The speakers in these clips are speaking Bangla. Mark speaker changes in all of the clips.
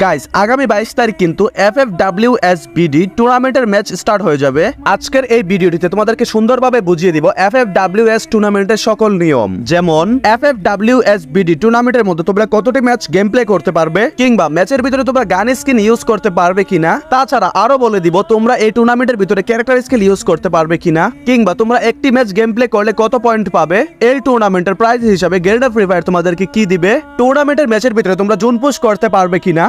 Speaker 1: গাইস আগামী 22 তারিখ কিন্তু FFWSBD টুর্নামেন্টের ম্যাচ স্টার্ট হয়ে যাবে। আজকের এই ভিডিওটিতে তোমাদেরকে সুন্দরভাবে বুঝিয়ে দিব FFWS টুর্নামেন্টের সকল নিয়ম, যেমন FFWSBD টুর্নামেন্টের মধ্যে তোমরা কতটি ম্যাচ গেম প্লে করতে পারবে, কিংবা ম্যাচের ভিতরে তোমরা গান স্কিন ইউজ করতে পারবে কিনা। তাছাড়া আরো বলে দিব তোমরা এই টুর্নামেন্টের ভিতরে ক্যারেক্টার স্কিল ইউজ করতে পারবে কিনা, কিংবা তোমরা একটি ম্যাচ গেম প্লে করলে কত পয়েন্ট পাবে। এই টুর্নামেন্টের প্রাইজ হিসাবে গেরিনা ফ্রি ফায়ার তোমাদেরকে কি দিবে, টুর্নামেন্টের ম্যাচের ভিতরে তোমরা জোন পুশ করতে পারবে কিনা,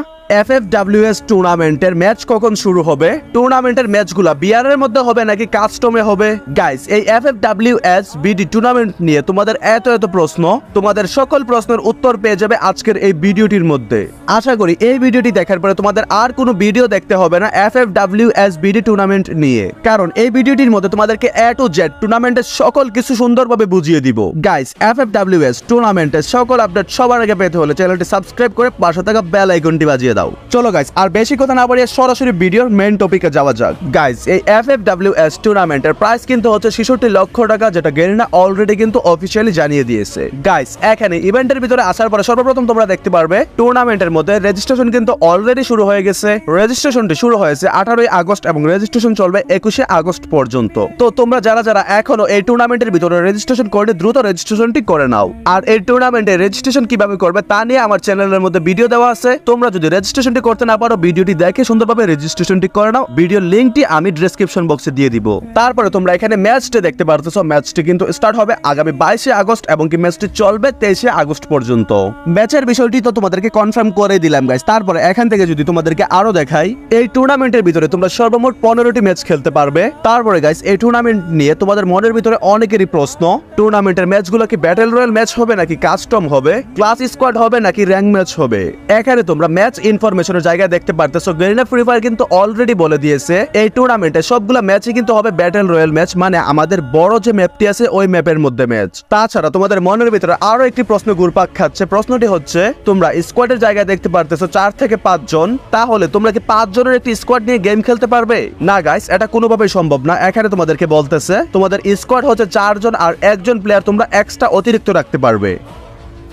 Speaker 1: FFWS টুর্নামেন্টের ম্যাচ কখন শুরু হবে, টুর্নামেন্টের ম্যাচগুলো বিআর এর মধ্যে হবে নাকি কাস্টমে হবে। গাইস এই FFWSBD টুর্নামেন্ট নিয়ে তোমাদের এত প্রশ্ন, তোমাদের সকল প্রশ্নের উত্তর পেয়ে যাবে আজকের এই ভিডিওটির মধ্যে। আশা করি এই ভিডিওটি দেখার পরে তোমাদের আর কোনো ভিডিও দেখতে হবে না FFWSBD টুর্নামেন্ট নিয়ে, কারণ এই ভিডিওটির মধ্যে তোমাদেরকে A to Z টুর্নামেন্টের সকল কিছু সুন্দরভাবে বুঝিয়ে দিব। গাইস FFWS টুর্নামেন্টের সকল আপডেট সবার আগে পেতে হলে চ্যানেলটি সাবস্ক্রাইব করে পাশে থাকা বেল আইকনটি বাজিয়ে দাও। চলো গাইস আর বেশি কথা না বাড়িয়ে সরাসরি ভিডিওর মেইন টপিকে যাওয়া যাক। গাইস এই FFWS টুর্নামেন্টের প্রাইস কিন্তু হচ্ছে 66 লক্ষ টাকা, যেটা গেরিনা অলরেডি কিন্তু অফিশিয়ালি জানিয়ে দিয়েছে। গাইস এখানে ইভেন্টের ভিতরে আসার পরে সর্বপ্রথম তোমরা দেখতে পারবে টুর্নামেন্টের মধ্যে রেজিস্ট্রেশন কিন্তু অলরেডি শুরু হয়ে গেছে। রেজিস্ট্রেশনটি শুরু হয়েছে 18 আগস্ট এবং রেজিস্ট্রেশন চলবে 21 আগস্ট পর্যন্ত। তো তোমরা যারা এখনো এই টুর্নামেন্টের ভিতরে রেজিস্ট্রেশন করে দ্রুত রেজিস্ট্রেশনটি করে নাও। আর এই টুর্নামেন্টে রেজিস্ট্রেশন কিভাবে করবে তা নিয়ে আমার চ্যানেলের মধ্যে ভিডিও দেওয়া আছে। তোমরা যদি রেজিস্ট্রেশনটি করতে না পারো ভিডিওটি দেখে সুন্দরভাবে রেজিস্ট্রেশনটি করে নাও। ভিডিওর লিংকটি আমি ডেসক্রিপশন বক্সে দিয়ে দিব। তারপরে তোমরা এখানে ম্যাচটি দেখতে পারতেছো, ম্যাচটি কিন্তু স্টার্ট হবে আগামী 22 আগস্ট এবং কি ম্যাচটি চলবে 23 আগস্ট পর্যন্ত। ম্যাচের বিষয়টি তো তোমাদেরকে কনফার্ম করে দিলাম গাইস। তারপরে এখান থেকে যদি তোমাদেরকে আরো দেখাই, এই টুর্নামেন্টের ভিতরে তোমরা সর্বমোট 15টি ম্যাচ খেলতে পারবে। তারপরে গাইস এই টুর্নামেন্ট নিয়ে তোমাদের মনের ভিতরে অনেকেরই প্রশ্ন, টুর্নামেন্টের ম্যাচগুলো কি ব্যাটল রয়্যাল ম্যাচ হবে নাকি কাস্টম হবে, ক্লাস স্কোয়াড হবে নাকি র্যাঙ্ক ম্যাচ হবে। এখানে তোমরা ম্যাচ ইনফরমেশনের জায়গায় দেখতে পারতেছো গেরিনা ফ্রি ফায়ার কিন্তু অলরেডি বলে দিয়েছে এই টুর্নামেন্টে সবগুলো ম্যাচই কিন্তু হবে ব্যাটল রয়্যাল ম্যাচ, মানে আমাদের বড় যে ম্যাপটি আছে ওই ম্যাপের মধ্যে ম্যাচ। তাছাড়া তোমাদের মনের ভিতরে আরো একটি প্রশ্ন ঘুরপাক খাচ্ছে, প্রশ্নটি হচ্ছে তোমরা স্কোয়াডের জায়গায় দেখতে পারতেছো 4 থেকে 5 জন, তাহলে তোমরা কি 5 জনের একটি স্কোয়াড নিয়ে গেম খেলতে পারবে? না গাইস এটা কোনোভাবেই সম্ভব না। এখানে তোমাদেরকে বলতেছে তোমাদের স্কোয়াড হচ্ছে 4 জন আর একজন প্লেয়ার তোমরা এক্সট্রা অতিরিক্ত রাখতে পারবে।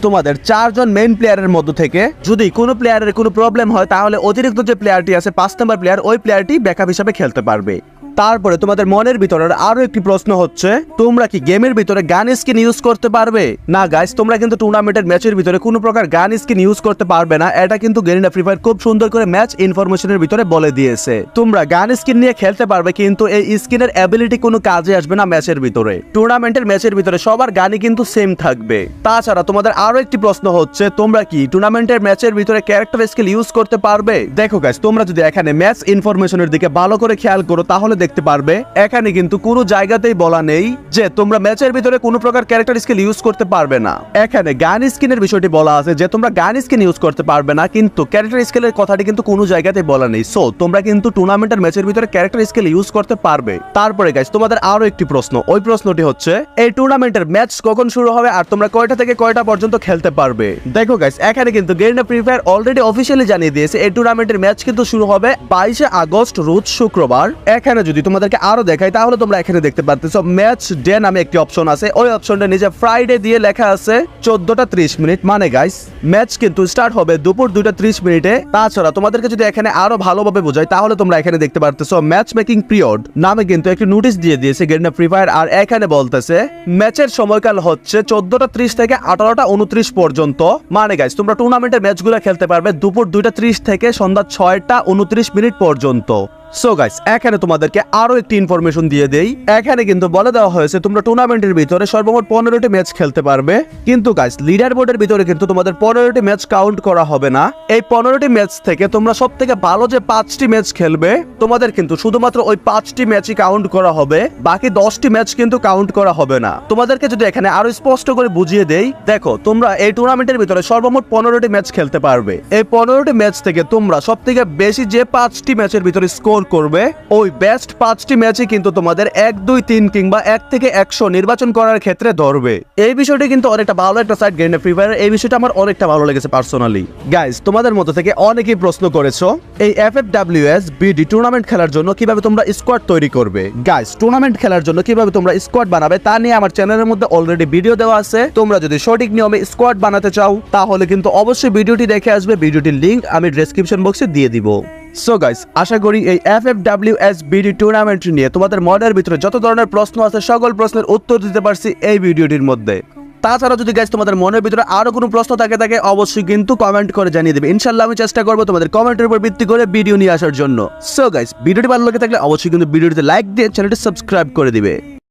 Speaker 1: তোমাদের 4 জন মেইন প্লেয়ারের মধ্য থেকে যদি কোনো প্লেয়ারের কোনো প্রবলেম হয় তাহলে অতিরিক্ত যে প্লেয়ারটি আছে 5 নম্বর প্লেয়ার, ওই প্লেয়ারটি ব্যাকআপ হিসেবে খেলতে পারবে। তারপরে তোমাদের মনের ভিতরে আরো একটি প্রশ্ন হচ্ছে তোমরা কি গেমের ভিতরে গান স্কিন ইউজ করতে পারবে? না গাইস তোমরা কিন্তু টুর্নামেন্টের ম্যাচের ভিতরে কোনো প্রকার গান স্কিন ইউজ করতে পারবে না। এটা কিন্তু গেরিনা ফ্রি ফায়ার খুব সুন্দর করে ম্যাচ ইনফরমেশনের ভিতরে বলে দিয়েছে। তোমরা গান স্কিন নিয়ে খেলতে পারবে, কিন্তু এই স্কিনের অ্যাবিলিটি কোনো কাজে আসবে না ম্যাচের ভিতরে। টুর্নামেন্টের ম্যাচের ভিতরে সবার গানই কিন্তু সেম থাকবে। তাছাড়া তোমাদের আরো একটি প্রশ্ন হচ্ছে তোমরা কি টুর্নামেন্টের ম্যাচের ভিতরে ক্যারেক্টার স্কিল ইউজ করতে পারবে? দেখো গাইস তোমরা যদি এখানে ম্যাচ ইনফরমেশনের দিকে ভালো করে খেয়াল করো তাহলে দেখতে পারবে এখানে কিন্তু কোনো জায়গাতেই বলা নেই যে তোমরা ম্যাচের ভিতরে কোনো প্রকার ক্যারেক্টার স্কিল ইউজ করতে পারবে না। এখানে গান স্কিনের বিষয়টি বলা আছে যে তোমরা গান স্কিন ইউজ করতে পারবে না, কিন্তু ক্যারেক্টার স্কিলের কথাটি কিন্তু কোনো জায়গাতেই বলা নেই। সো তোমরা কিন্তু টুর্নামেন্টের ম্যাচের ভিতরে ক্যারেক্টার স্কিল ইউজ করতে পারবে। তারপরে গাইস তোমাদের আরো একটি প্রশ্ন, ওই প্রশ্নটি হচ্ছে এই টুর্নামেন্টের ম্যাচ কখন শুরু হবে আর তোমরা কয়টা থেকে কয়টা পর্যন্ত খেলতে পারবে। দেখো গাইস এখানে কিন্তু Garena free fire already officially জানিয়ে দিয়েছে এই টুর্নামেন্টের ম্যাচ কিন্তু শুরু হবে 22 আগস্ট রোজ শুক্রবার। এখানে যদি তোমাদেরকে আরো দেখাই তাহলে তোমরা এখানে দেখতে পারতেছো ম্যাচ ডে নামে একটি অপশন আছে, ওই অপশনটা নিচে ফ্রাইডে দিয়ে লেখা আছে 14:30 মিনিট, মানে গাইস ম্যাচ কিন্তু স্টার্ট হবে দুপুর 2:30 মিনিটে। তাছাড়া তোমাদেরকে যদি এখানে আরো ভালোভাবে বোঝাই তাহলে তোমরা এখানে দেখতে পারতেছো ম্যাচ মেকিং পিরিয়ড নামে কিন্তু একটি নোটিশ দিয়ে দিয়েছে গেরিনা ফ্রি ফায়ার। আর এখানে বলতেছে ম্যাচের সময়কাল হচ্ছে 14:30 থেকে 18:29 পর্যন্ত, মানে গাইস তোমরা টুর্নামেন্টের ম্যাচগুলো খেলতে পারবে দুপুর 2:30 থেকে সন্ধ্যা 6:29 মিনিট পর্যন্ত। সো গাইস এখানে তোমাদেরকে আরো একটি ইনফরমেশন দিয়ে দেই, এখানে কিন্তু বলে দেওয়া হয়েছে তোমরা টুর্নামেন্টের ভিতরে সর্বমোট 15টি ম্যাচ খেলতে পারবে, কিন্তু গাইস লিডার বোর্ডের ভিতরে কিন্তু তোমাদের 15টি ম্যাচ কাউন্ট করা হবে না। এই 15টি ম্যাচ থেকে তোমরা সব থেকে ভালো যে 5টি ম্যাচ খেলবে তোমাদের কিন্তু শুধুমাত্র ওই 5টি ম্যাচই কাউন্ট করা হবে, বাকি 10টি ম্যাচ কিন্তু কাউন্ট করা হবে না। তোমাদেরকে যদি এখানে আরো স্পষ্ট করে বুঝিয়ে দেই, দেখো তোমরা এই টুর্নামেন্টের ভিতরে সর্বমোট 15টি ম্যাচ খেলতে পারবে। এই 15টি ম্যাচ থেকে তোমরা সব থেকে বেশি যে 5টি ম্যাচের ভিতরে স্কোর স্কোর করবে ওই বেস্ট 5টি ম্যাচে কিন্তু তোমাদের 1, 2, 3 কিংবা 1 থেকে 100 নির্বাচন করার ক্ষেত্রে ধরবে। এই বিষয়টি কিন্তু অনেকটা ভালো একটা সাইট গেম ফ্রি ফায়ার, এই বিষয়টা আমার অনেকটা ভালো লেগেছে পার্সোনালি। গাইস, তোমাদের মধ্যে থেকে অনেকেই প্রশ্ন করেছো এই FFWS BD টুর্নামেন্ট খেলার জন্য কিভাবে তোমরা স্কোয়াড তৈরি করবে। গাইস, টুর্নামেন্ট খেলার জন্য কিভাবে তোমরা স্কোয়াড বানাবে তা নিয়ে আমার চ্যানেলের মধ্যে অলরেডি ভিডিও দেওয়া আছে। তোমরা যদি সঠিক নিয়মে স্কোয়াড বানাতে চাও তাহলে কিন্তু অবশ্যই ভিডিওটি দেখে আসবে, ভিডিওটির লিংক আমি ডেসক্রিপশন বক্সে দিয়ে দিব। সো গাইস, আশা করি এই FFWS BD টুর্নামেন্ট নিয়ে তোমাদের মনের ভিতরে যত ধরনের প্রশ্ন আছে সকল প্রশ্নের উত্তর দিতে পারছি এই ভিডিওটির মধ্যে। তাছাড়া যদি গাইস তোমাদের মনের ভিতরে আরো কোনো প্রশ্ন থাকে অবশ্যই কিন্তু কমেন্ট করে জানিয়ে দেবে। ইনশাআল্লাহ আমি চেষ্টা করব তোমাদের কমেন্টের উপর ভিত্তি করে ভিডিও নিয়ে আসার জন্য। সো গাইস, ভিডিওটি ভালো লেগে থাকলে অবশ্যই কিন্তু ভিডিওটিতে লাইক দিয়ে চ্যানেলটি সাবস্ক্রাইব করে দিবে।